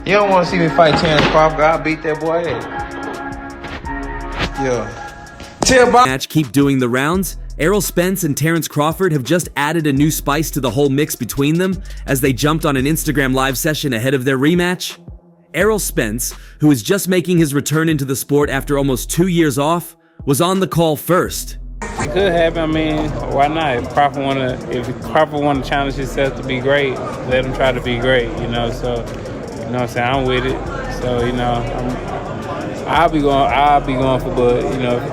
You don't want to see me fight Terence Crawford. I'll beat that boy ass. Yeah. Match keep doing the rounds. Errol Spence and Terence Crawford have just added a new spice to the whole mix between them as they jumped on an Instagram live session ahead of their rematch. Errol Spence, who is just making his return into the sport after almost 2 years off, was on the call first. It could happen. I mean, why not? If Crawford want to challenge himself to be great, let him try to be great. So you know what I'm saying, I'm with it. So I'll be going for Bud.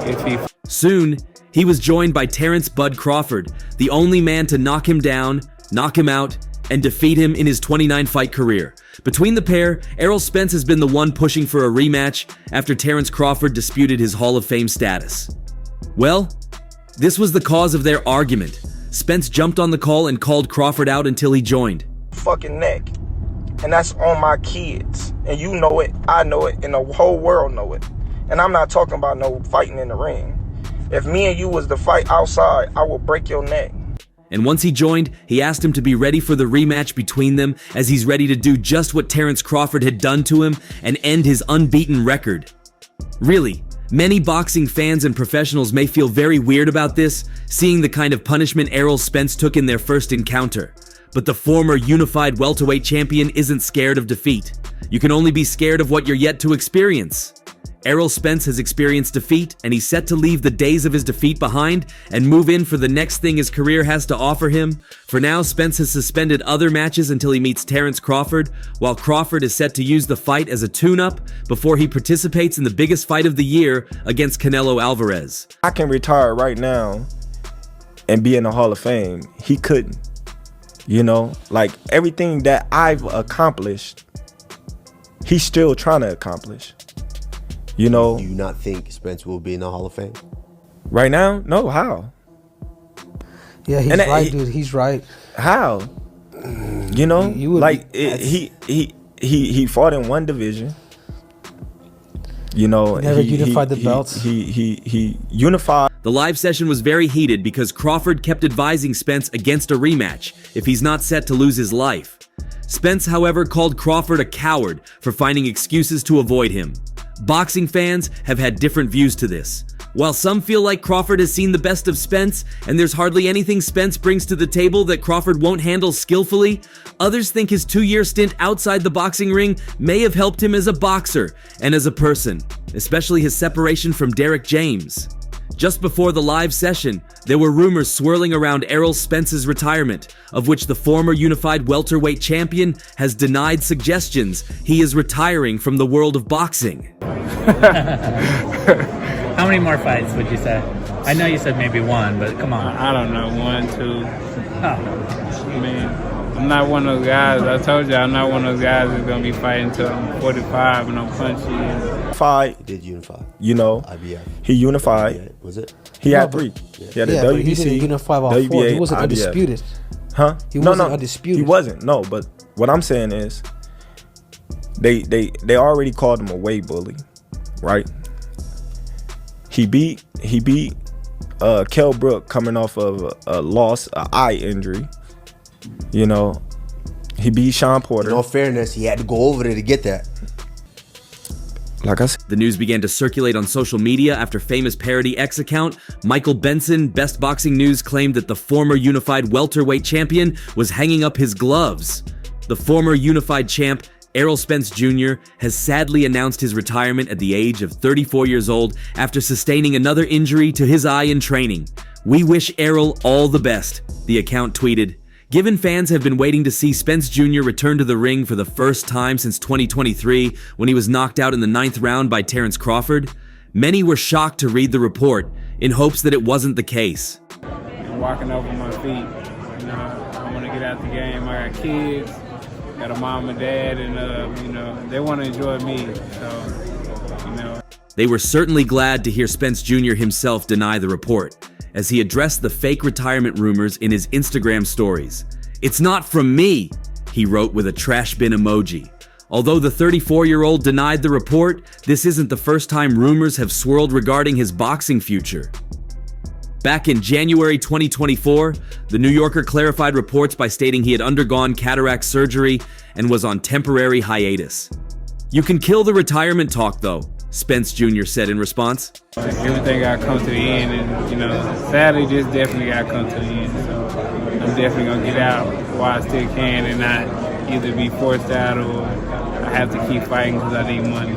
If he. Soon, he was joined by Terence "Bud" Crawford, the only man to knock him down, knock him out, and defeat him in his 29-fight career. Between the pair, Errol Spence has been the one pushing for a rematch after Terence Crawford disputed his Hall of Fame status. Well, this was the cause of their argument. Spence jumped on the call and called Crawford out until he joined. Fucking neck. And that's on my kids. And you know it, I know it, and the whole world know it. And I'm not talking about no fighting in the ring. If me and you was to fight outside, I will break your neck. And once he joined, he asked him to be ready for the rematch between them, as he's ready to do just what Terence Crawford had done to him and end his unbeaten record. Really, many boxing fans and professionals may feel very weird about this, seeing the kind of punishment Errol Spence took in their first encounter. But the former unified welterweight champion isn't scared of defeat. You can only be scared of what you're yet to experience. Errol Spence has experienced defeat, and he's set to leave the days of his defeat behind and move in for the next thing his career has to offer him. For now, Spence has suspended other matches until he meets Terence Crawford, while Crawford is set to use the fight as a tune-up before he participates in the biggest fight of the year against Canelo Alvarez. I can retire right now and be in the Hall of Fame. He couldn't. Like everything that I've accomplished, he's still trying to accomplish. Do you not think Spence will be in the Hall of Fame? Right now? No, how? Yeah, he's right, dude. He's right. How? He fought in one division. He never unified the belts. He unified. The live session was very heated because Crawford kept advising Spence against a rematch if he's not set to lose his life. Spence, however, called Crawford a coward for finding excuses to avoid him. Boxing fans have had different views to this. While some feel like Crawford has seen the best of Spence, and there's hardly anything Spence brings to the table that Crawford won't handle skillfully, others think his 2-year stint outside the boxing ring may have helped him as a boxer and as a person, especially his separation from Derrick James. Just before the live session, there were rumors swirling around Errol Spence's retirement, of which the former unified welterweight champion has denied suggestions he is retiring from the world of boxing. How many more fights would you say? I know you said maybe one, but come on. I don't know, 1, 2. I mean, I'm not one of those guys. I told you I'm not one of those guys that's gonna be fighting until I'm 45 and I'm punchy. He did unify. IBF. He unified. Yeah, was it? He had 3. He had the WBC, but he didn't unify all 4. He wasn't IBF. undisputed. Huh? He wasn't undisputed. He wasn't. No, but what I'm saying is, they already called him a weight bully, right? He beat Kell Brook coming off of a loss, an eye injury. He beat Sean Porter. In all fairness, he had to go over there to get that. Like I said, the news began to circulate on social media after famous parody X account Michael Benson, Best Boxing News, claimed that the former unified welterweight champion was hanging up his gloves. The former unified champ, Errol Spence Jr., has sadly announced his retirement at the age of 34 years old after sustaining another injury to his eye in training. "We wish Errol all the best," the account tweeted. Given fans have been waiting to see Spence Jr. return to the ring for the first time since 2023, when he was knocked out in the 9th round by Terence Crawford, many were shocked to read the report in hopes that it wasn't the case. I'm walking over my feet. I want to get out the game. I got kids, got a mom and dad, and they want to enjoy me. So, They were certainly glad to hear Spence Jr. himself deny the report, as he addressed the fake retirement rumors in his Instagram stories. "It's not from me," he wrote with a trash bin emoji. Although the 34-year-old denied the report, this isn't the first time rumors have swirled regarding his boxing future. Back in January 2024, the New Yorker clarified reports by stating he had undergone cataract surgery and was on temporary hiatus. You can kill the retirement talk, though, Spence Jr. said in response. Everything got to come to the end, and, you know, sadly, this definitely got to come to the end. So I'm definitely going to get out while I still can and not either be forced out or I have to keep fighting because I need money.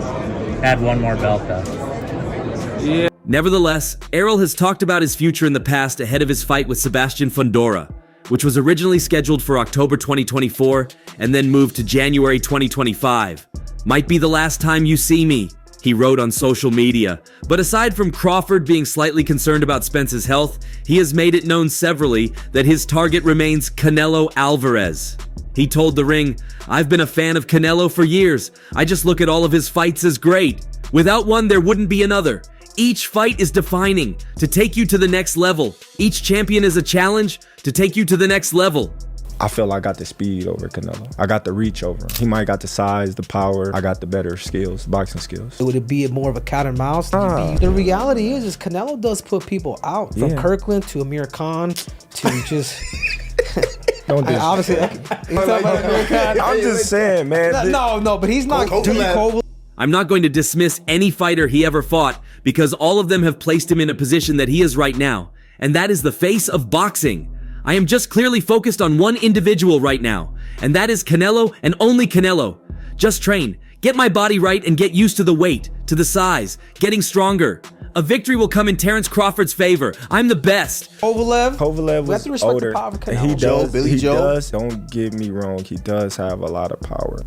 Add one more belt, though. Yeah. Nevertheless, Errol has talked about his future in the past ahead of his fight with Sebastian Fundora, which was originally scheduled for October 2024 and then moved to January 2025. Might be the last time you see me, he wrote on social media. But aside from Crawford being slightly concerned about Spence's health, he has made it known severally that his target remains Canelo Alvarez. He told The Ring, "I've been a fan of Canelo for years. I just look at all of his fights as great. Without one, there wouldn't be another. Each fight is defining, to take you to the next level. Each champion is a challenge to take you to the next level." I feel I got the speed over Canelo. I got the reach over him. He might got the size, the power. I got the better skills, boxing skills. Would it be more of a cat and mouse? The reality is Canelo does put people out. From Kirkland to Amir Khan to just... Don't do obviously, I'm just saying, man. No, but he's not. I'm not going to dismiss any fighter he ever fought because all of them have placed him in a position that he is right now, and that is the face of boxing. I am just clearly focused on one individual right now, and that is Canelo and only Canelo. Just train, get my body right, and get used to the weight, to the size, getting stronger. A victory will come in Terence Crawford's favor. I'm the best. Kovalev was older. He Billy Joe. does. Don't get me wrong. He does have a lot of power.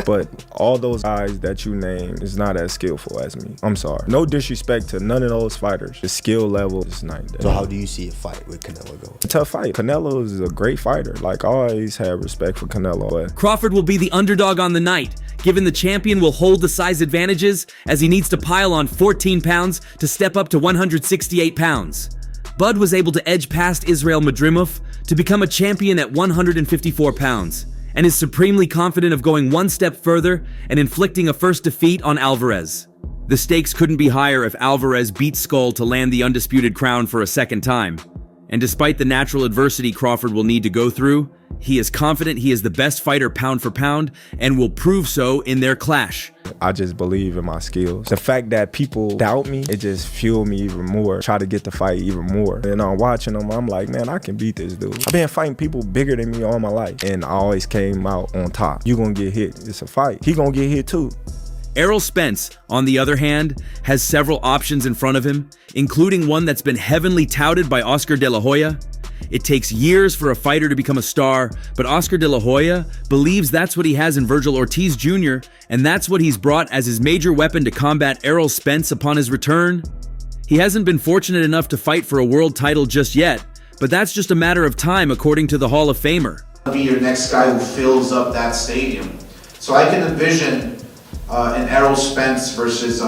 But all those guys that you name is not as skillful as me. I'm sorry. No disrespect to none of those fighters. The skill level is not there. So how do you see a fight with Canelo going? Tough fight. Canelo is a great fighter. Like, I always had respect for Canelo. But Crawford will be the underdog on the night, given the champion will hold the size advantages as he needs to pile on 14 pounds to step up to 168 pounds. Bud was able to edge past Israel Madrimov to become a champion at 154 pounds and is supremely confident of going one step further and inflicting a first defeat on Alvarez. The stakes couldn't be higher if Alvarez beat Skull to land the undisputed crown for a second time. And despite the natural adversity Crawford will need to go through, he is confident he is the best fighter pound for pound and will prove so in their clash. I just believe in my skills. The fact that people doubt me, it just fueled me even more. Try to get the fight even more. And I'm watching them, I'm like, man, I can beat this dude. I've been fighting people bigger than me all my life, and I always came out on top. You gonna get hit. It's a fight. He gonna get hit too. Errol Spence, on the other hand, has several options in front of him, including one that's been heavily touted by Oscar De La Hoya. It takes years for a fighter to become a star, but Oscar De La Hoya believes that's what he has in Virgil Ortiz Jr., and that's what he's brought as his major weapon to combat Errol Spence upon his return. He hasn't been fortunate enough to fight for a world title just yet, but that's just a matter of time according to the Hall of Famer. Be your next guy who fills up that stadium. So I can envision an Errol Spence versus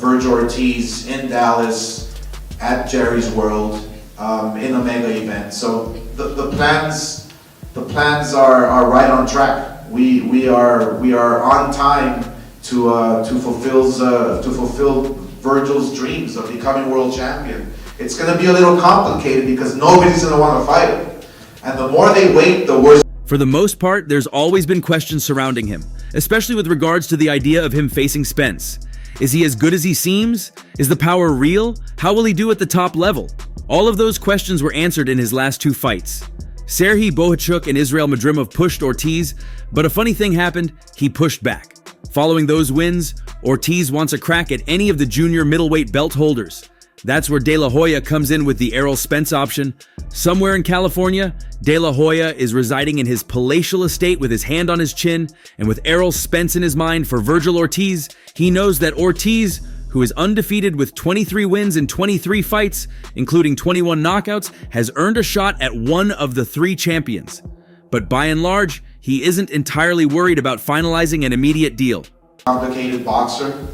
Virgil Ortiz in Dallas at Jerry's World in a mega event. So the plans are right on track. We are on time to fulfill Virgil's dreams of becoming world champion. It's going to be a little complicated because nobody's going to want to fight him, and the more they wait, the worse. For the most part, there's always been questions surrounding him, especially with regards to the idea of him facing Spence. Is he as good as he seems? Is the power real? How will he do at the top level? All of those questions were answered in his last two fights. Serhii Bohachuk and Israel Madrimov pushed Ortiz, but a funny thing happened, he pushed back. Following those wins, Ortiz wants a crack at any of the junior middleweight belt holders. That's where De La Hoya comes in with the Errol Spence option. Somewhere in California, De La Hoya is residing in his palatial estate with his hand on his chin, and with Errol Spence in his mind for Virgil Ortiz, he knows that Ortiz, who is undefeated with 23 wins in 23 fights, including 21 knockouts, has earned a shot at one of the three champions. But by and large, he isn't entirely worried about finalizing an immediate deal. Complicated boxer,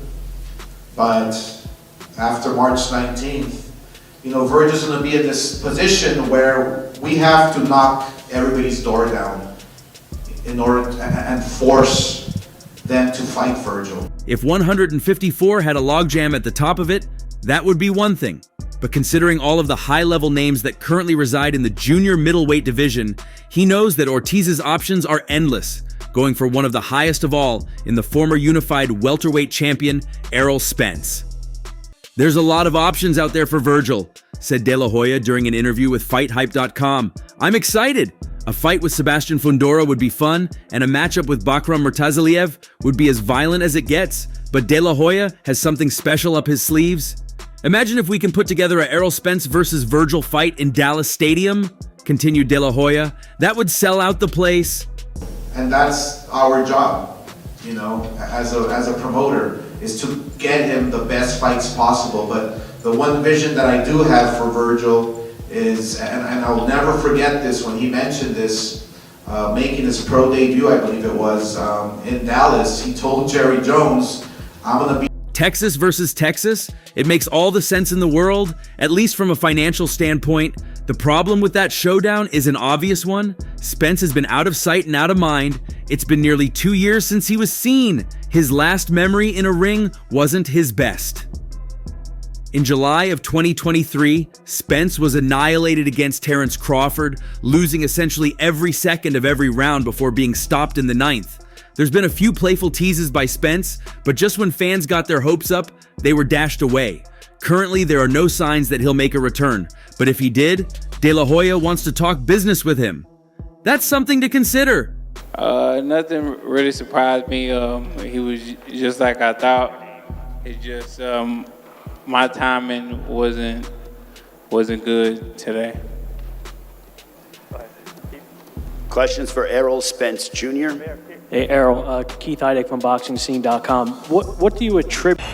but after March 19th, Virgil's going to be in this position where we have to knock everybody's door down in order and force them to fight Virgil. If 154 had a logjam at the top of it, that would be one thing. But considering all of the high-level names that currently reside in the junior middleweight division, he knows that Ortiz's options are endless, going for one of the highest of all in the former unified welterweight champion, Errol Spence. "There's a lot of options out there for Virgil," said De La Hoya during an interview with FightHype.com. "I'm excited. A fight with Sebastian Fundora would be fun, and a matchup with Bakram Murtazaliev would be as violent as it gets. But De La Hoya has something special up his sleeves. Imagine if we can put together a Errol Spence versus Virgil fight in Dallas Stadium," continued De La Hoya. "That would sell out the place." And that's our job, you know, as a promoter, is to get him the best fights possible. But the one vision that I do have for Virgil is, and I'll never forget this when he mentioned this, making his pro debut, I believe it was, in Dallas, he told Jerry Jones, "I'm gonna be..." Texas versus Texas? It makes all the sense in the world, at least from a financial standpoint. The problem with that showdown is an obvious one. Spence has been out of sight and out of mind. It's been nearly 2 years since he was seen. His last memory in a ring wasn't his best. In July of 2023, Spence was annihilated against Terence Crawford, losing essentially every second of every round before being stopped in the 9th. There's been a few playful teases by Spence, but just when fans got their hopes up, they were dashed away. Currently, there are no signs that he'll make a return, but if he did, De La Hoya wants to talk business with him. That's something to consider. Nothing really surprised me. He was just like I thought. It's just my timing wasn't good today. Questions for Errol Spence Jr.? Hey, Errol, Keith Heideck from BoxingScene.com. What do you attribute?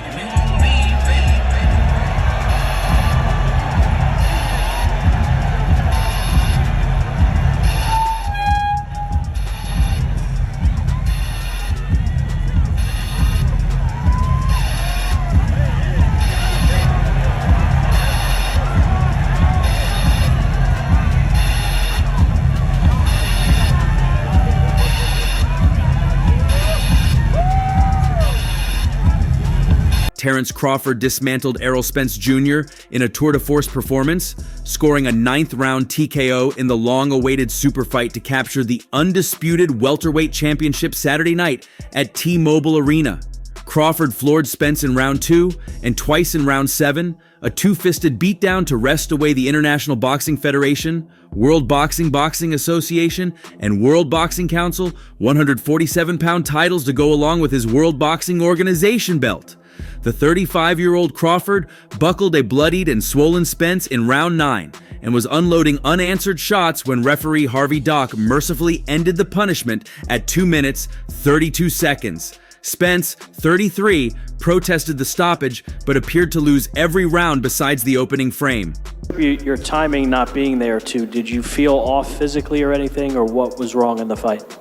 Terence Crawford dismantled Errol Spence Jr. in a tour de force performance, scoring a 9th-round TKO in the long-awaited super fight to capture the undisputed welterweight championship Saturday night at T-Mobile Arena. Crawford floored Spence in round 2 and twice in round 7, a two-fisted beatdown to wrest away the International Boxing Federation, World Boxing Association, and World Boxing Council 147-pound titles to go along with his World Boxing Organization belt. The 35-year-old Crawford buckled a bloodied and swollen Spence in round 9 and was unloading unanswered shots when referee Harvey Dock mercifully ended the punishment at 2 minutes, 32 seconds. Spence, 33, protested the stoppage but appeared to lose every round besides the opening frame. Your timing not being there, too, did you feel off physically or anything, or what was wrong in the fight?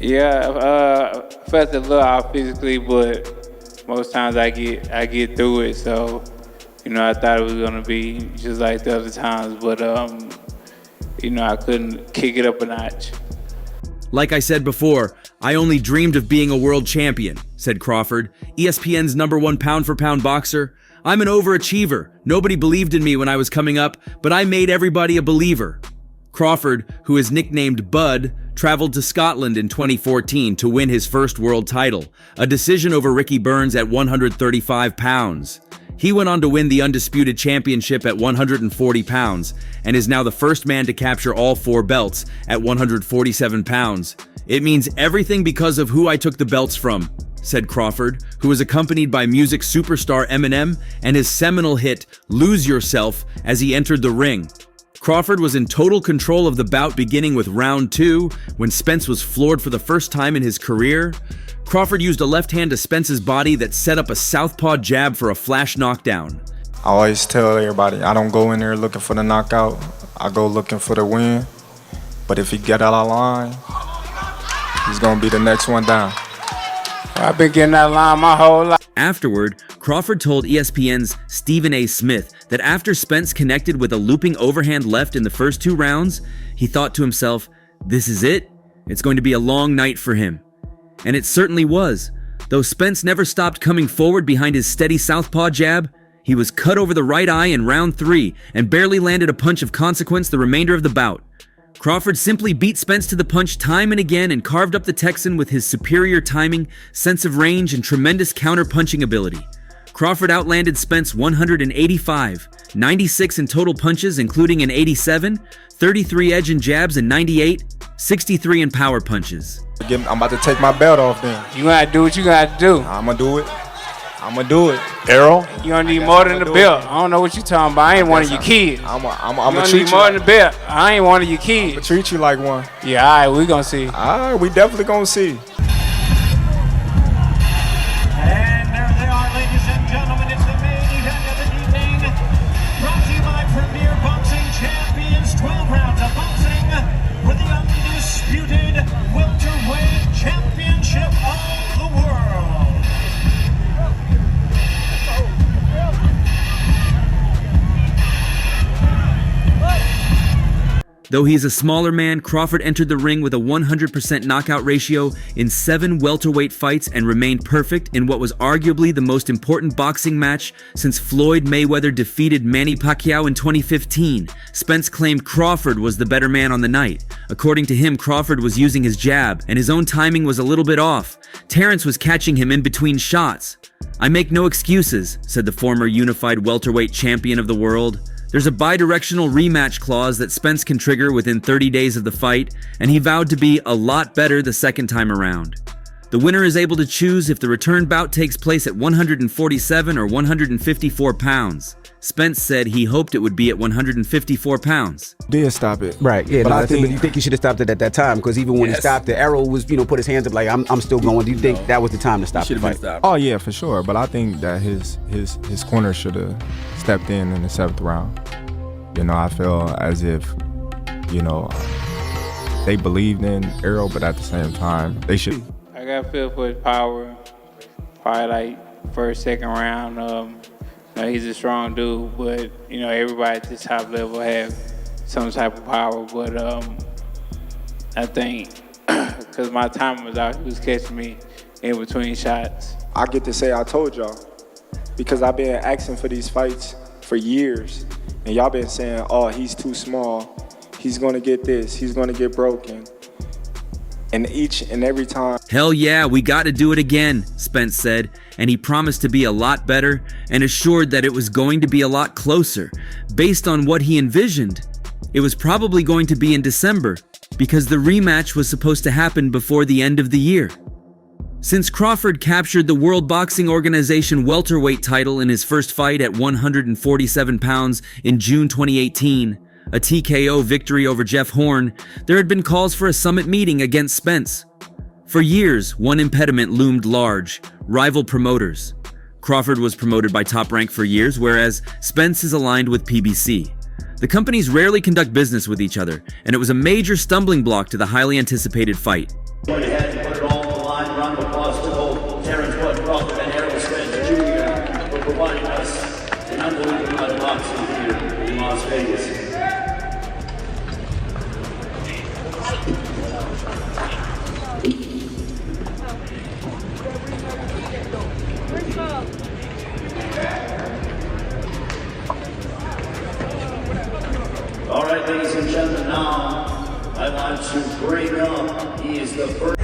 Yeah, felt a little off physically, but most times I get through it. So, you know, I thought it was gonna be just like the other times, but you know, I couldn't kick it up a notch. Like I said before, I only dreamed of being a world champion, said Crawford, ESPN's #1 pound-for-pound boxer. I'm an overachiever. Nobody believed in me when I was coming up, but I made everybody a believer. Crawford, who is nicknamed Bud, traveled to Scotland in 2014 to win his first world title, a decision over Ricky Burns at 135 pounds. He went on to win the undisputed championship at 140 pounds and is now the first man to capture all 4 belts at 147 pounds. It means everything because of who I took the belts from, said Crawford, who was accompanied by music superstar Eminem and his seminal hit, Lose Yourself, as he entered the ring. Crawford was in total control of the bout beginning with round 2, when Spence was floored for the first time in his career. Crawford used a left hand to Spence's body that set up a southpaw jab for a flash knockdown. I always tell everybody, I don't go in there looking for the knockout. I go looking for the win. But if he get out of line, he's gonna be the next one down. I've been getting that line my whole life. Afterward, Crawford told ESPN's Stephen A. Smith that after Spence connected with a looping overhand left in the first 2 rounds, he thought to himself, this is it? It's going to be a long night for him. And it certainly was. Though Spence never stopped coming forward behind his steady southpaw jab, he was cut over the right eye in round 3 and barely landed a punch of consequence the remainder of the bout. Crawford simply beat Spence to the punch time and again and carved up the Texan with his superior timing, sense of range, and tremendous counter-punching ability. Crawford outlanded Spence 185, 96 in total punches including an 87, 33 edge in jabs and 98, 63 in power punches. I'm about to take my belt off then. You gotta do what you gotta do. I'm gonna do it. I'm gonna do it. Errol? You gonna need more than the belt. I don't know what you talking about. I ain't one of your kids. I'm You gonna gonna treat need you. more than the belt. I ain't one of your I'm gonna kids. treat you like one. Yeah, all right, we gonna see. All right, we definitely gonna see. And there they are, ladies and gentlemen. It's the main event of the evening. Brought to you by Premier Boxing Champions. 12 rounds of boxing with the undisputed welterweight championship of the world. Though he is a smaller man, Crawford entered the ring with a 100% knockout ratio in 7 welterweight fights and remained perfect in what was arguably the most important boxing match since Floyd Mayweather defeated Manny Pacquiao in 2015. Spence claimed Crawford was the better man on the night. According to him, Crawford was using his jab, and his own timing was a little bit off. Terence was catching him in between shots. "I make no excuses," said the former unified welterweight champion of the world. There's a bi-directional rematch clause that Spence can trigger within 30 days of the fight, and he vowed to be a lot better the second time around. The winner is able to choose if the return bout takes place at 147 or 154 pounds. Spence said he hoped it would be at 154 pounds. Did stop it. Right, yeah, but no, I think you think you should have stopped it at that time, because even when he stopped it, Errol was, put his hands up like, I'm still going. Do you think that was the time to stop the fight? Oh yeah, for sure. But I think that his corner should have stepped in the 7th round. I feel as if, they believed in Errol, but at the same time, they should. I got feel for his power. Probably like first, second round. He's a strong dude, but everybody at the top level have some type of power. But I think because my time was out, he was catching me in between shots. I get to say I told y'all, because I've been asking for these fights for years, and y'all been saying, oh, he's too small, he's gonna get this, he's gonna get broken. And each and every time. "Hell yeah, we gotta do it again," Spence said, and he promised to be a lot better and assured that it was going to be a lot closer. Based on what he envisioned, it was probably going to be in December because the rematch was supposed to happen before the end of the year. Since Crawford captured the World Boxing Organization welterweight title in his first fight at 147 pounds in June 2018, a TKO victory over Jeff Horn, there had been calls for a summit meeting against Spence. For years, one impediment loomed large: rival promoters. Crawford was promoted by Top Rank for years, whereas Spence is aligned with PBC. The companies rarely conduct business with each other, and it was a major stumbling block to the highly anticipated fight. Went ahead and put it all on the line. Round of applause to both Terence Crawford and Errol Spence Jr. for providing us an unbelievable amount of boxing here in Las Vegas. All right, ladies and gentlemen, now I want to bring up, he is the first.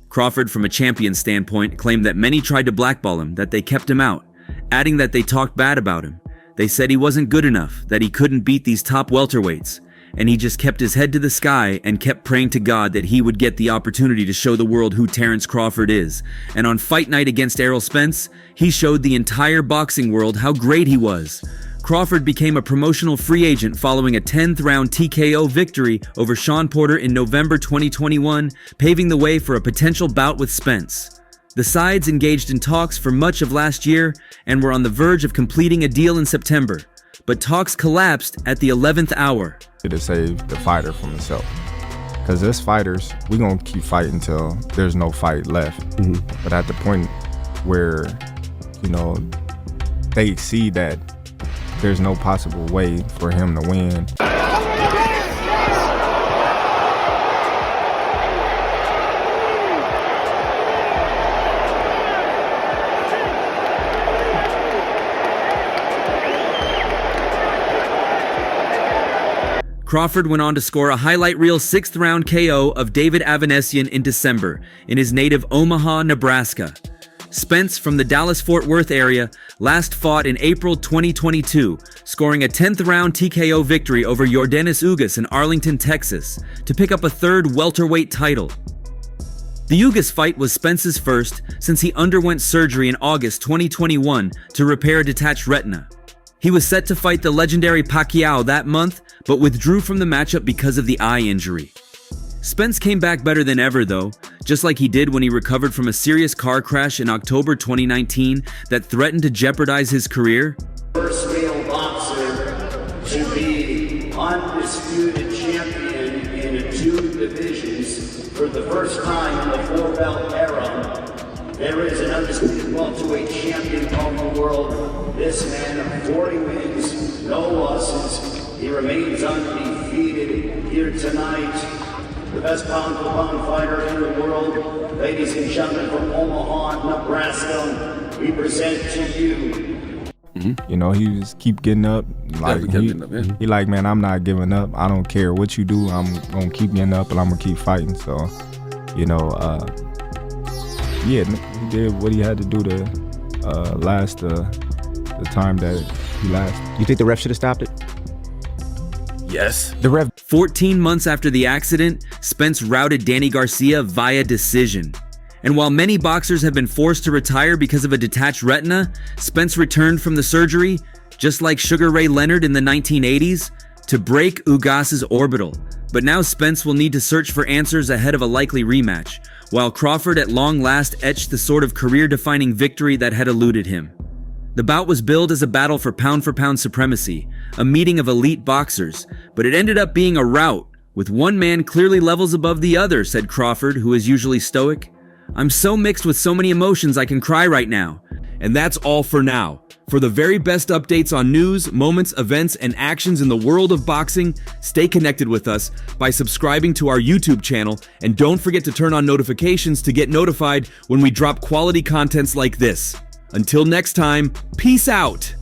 Crawford, from a champion standpoint, claimed that many tried to blackball him, that they kept him out, adding that they talked bad about him. They said he wasn't good enough, that he couldn't beat these top welterweights, and he just kept his head to the sky and kept praying to God that he would get the opportunity to show the world who Terence Crawford is. And on fight night against Errol Spence, he showed the entire boxing world how great he was. Crawford became a promotional free agent following a 10th round TKO victory over Sean Porter in November 2021, paving the way for a potential bout with Spence. The sides engaged in talks for much of last year and were on the verge of completing a deal in September, but talks collapsed at the 11th hour. To save the fighter from himself. Because as fighters, we're going to keep fighting until there's no fight left. Mm-hmm. But at the point where, they see that there's no possible way for him to win. Crawford went on to score a highlight reel 6th-round KO of David Avanesian in December in his native Omaha, Nebraska. Spence, from the Dallas-Fort Worth area, last fought in April 2022, scoring a 10th-round TKO victory over Yordenis Ugas in Arlington, Texas, to pick up a 3rd welterweight title. The Ugas fight was Spence's first since he underwent surgery in August 2021 to repair a detached retina. He was set to fight the legendary Pacquiao that month, but withdrew from the matchup because of the eye injury. Spence came back better than ever though, just like he did when he recovered from a serious car crash in October 2019 that threatened to jeopardize his career. First male boxer to be undisputed champion in 2 divisions for the first time in the 4-belt era. There is an undisputed welterweight champion of the world. This man, 40 wins, no losses. He remains undefeated here tonight. The best pound-for-pound fighter in the world. Ladies and gentlemen, from Omaha, Nebraska, we present to you. You know, he just keep getting up. Like he like, man, I'm not giving up. I don't care what you do. I'm gonna keep getting up and I'm gonna keep fighting. So, you know, yeah, he did what he had to do to last the time that he lasted. You think the ref should have stopped it? Yes. The ref. 14 months after the accident, Spence routed Danny Garcia via decision. And while many boxers have been forced to retire because of a detached retina, Spence returned from the surgery, just like Sugar Ray Leonard in the 1980s, to break Ugas's orbital. But now Spence will need to search for answers ahead of a likely rematch, while Crawford at long last etched the sort of career-defining victory that had eluded him. The bout was billed as a battle for pound supremacy, a meeting of elite boxers, but it ended up being a rout, with one man clearly levels above the other, said Crawford, who is usually stoic. I'm so mixed with so many emotions I can cry right now. And that's all for now. For the very best updates on news, moments, events, and actions in the world of boxing, stay connected with us by subscribing to our YouTube channel, and don't forget to turn on notifications to get notified when we drop quality contents like this. Until next time, peace out!